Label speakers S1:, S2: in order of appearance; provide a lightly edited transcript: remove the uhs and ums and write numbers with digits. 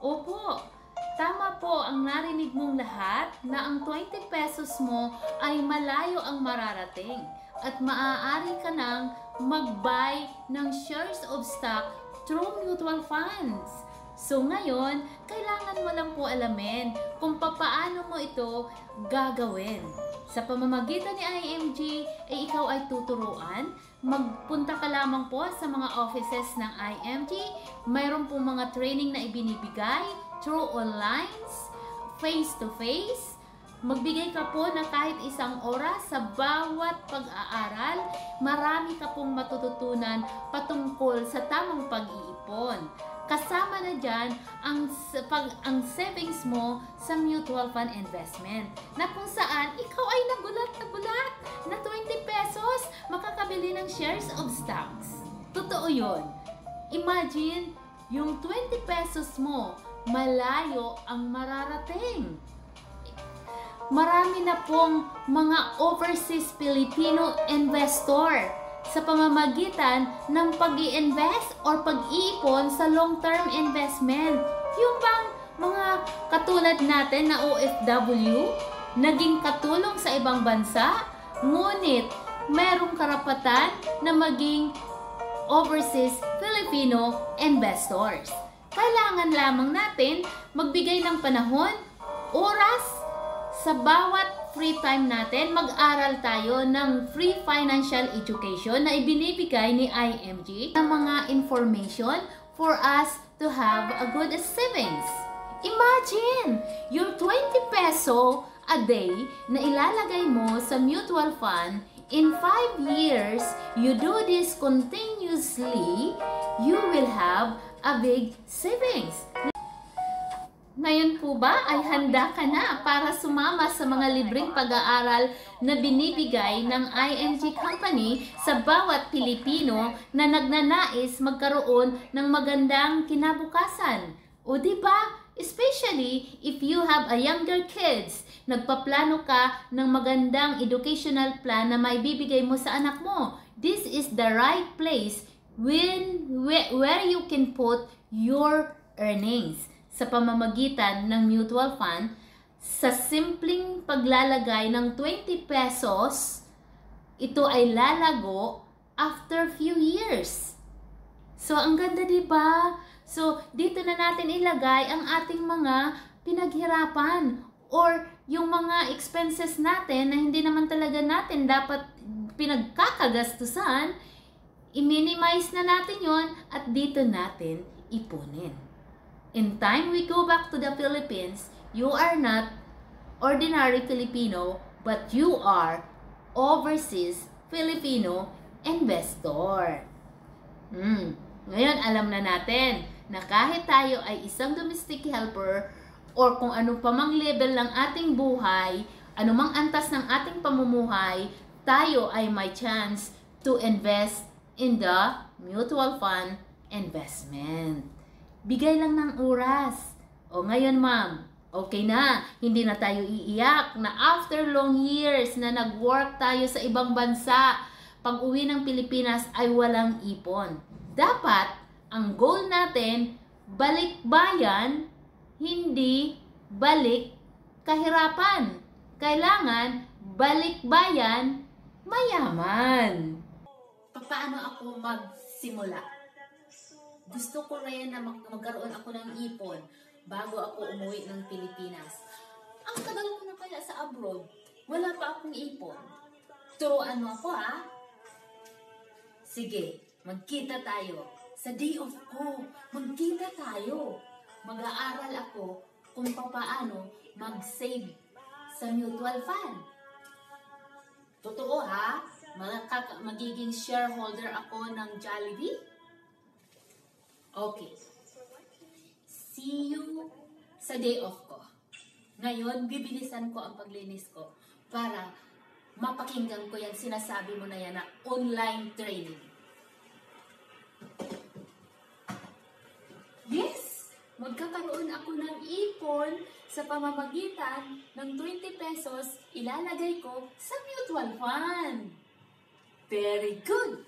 S1: Opo, tama po ang narinig mong lahat na ang 20 pesos mo ay malayo ang mararating at maaari ka nang mag-buy ng shares of stock through mutual funds. So ngayon, kailangan mo lang po alamin kung papaano mo ito gagawin. Sa pamamagitan ni IMG, ikaw ay tuturuan. Magpunta ka lamang po sa mga offices ng IMG. Mayroon po mga training na ibinibigay through online, face-to-face. Magbigay ka po na kahit isang oras sa bawat pag-aaral. Marami ka pong matututunan patungkol sa tamang pag-iipon. Kasama na dyan ang savings mo sa mutual fund investment na kung saan ikaw ay nagulat na 20 pesos makakabili ng shares of stocks. Totoo yun. Imagine, yung 20 pesos mo, malayo ang mararating. Marami na pong mga overseas Filipino investor sa pamamagitan ng pag-i-invest or pag-iipon sa long-term investment. Yung bang mga katulad natin na OFW, naging katulong sa ibang bansa, ngunit merong karapatan na maging overseas Filipino investors. Kailangan lamang natin magbigay ng panahon, oras, sa bawat free time natin, mag-aral tayo ng free financial education na ibinibigay ni IMG ng mga information for us to have a good savings. Imagine, yung 20 peso a day na ilalagay mo sa mutual fund, in 5 years, you do this continuously, you will have a big savings. Ngayon po ba ay handa ka na para sumama sa mga libreng pag-aaral na binibigay ng IMG Company sa bawat Pilipino na nagnanais magkaroon ng magandang kinabukasan? O diba? Especially if you have a younger kids, nagpaplano ka ng magandang educational plan na maibibigay mo sa anak mo. This is the right place where you can put your earnings. Sa pamamagitan ng mutual fund, sa simpleng paglalagay ng 20 pesos, ito ay lalago after few years. So, ang ganda, diba? So, dito na natin ilagay ang ating mga pinaghirapan or yung mga expenses natin na hindi naman talaga natin dapat pinagkakagastusan, i-minimize na natin yon at dito natin ipunin. In time we go back to the Philippines, you are not ordinary Filipino, but you are overseas Filipino investor. Ngayon, alam na natin na kahit tayo ay isang domestic helper or kung anong pamang level ng ating buhay, anumang antas ng ating pamumuhay, tayo ay may chance to invest in the mutual fund investment. Bigay lang ng oras. O ngayon ma'am, okay na. Hindi na tayo iiyak na after long years na nag-work tayo sa ibang bansa, pag uwi ng Pilipinas ay walang ipon. Dapat, ang goal natin, balik bayan, hindi balik kahirapan. Kailangan, balik bayan, mayaman. Paano ako magsimula? Gusto ko rin na magkaroon ako ng ipon bago ako umuwi ng Pilipinas. Ang tagal ko na kaya sa abroad, wala pa akong ipon. Turuan mo ako, ha? Sige, magkita tayo. Sa day off ko, magkita tayo. Mag-aaral ako kung paano mag-save sa mutual fund. Totoo, ha? Magiging shareholder ako ng Jollibee? Okay. See you sa day off ko. Ngayon, bibilisan ko ang paglinis ko para mapakinggan ko yan, sinasabi mo na yan na online training. Yes! Magkakaroon ako ng ipon sa pamamagitan ng 20 pesos ilalagay ko sa mutual fund. Very good!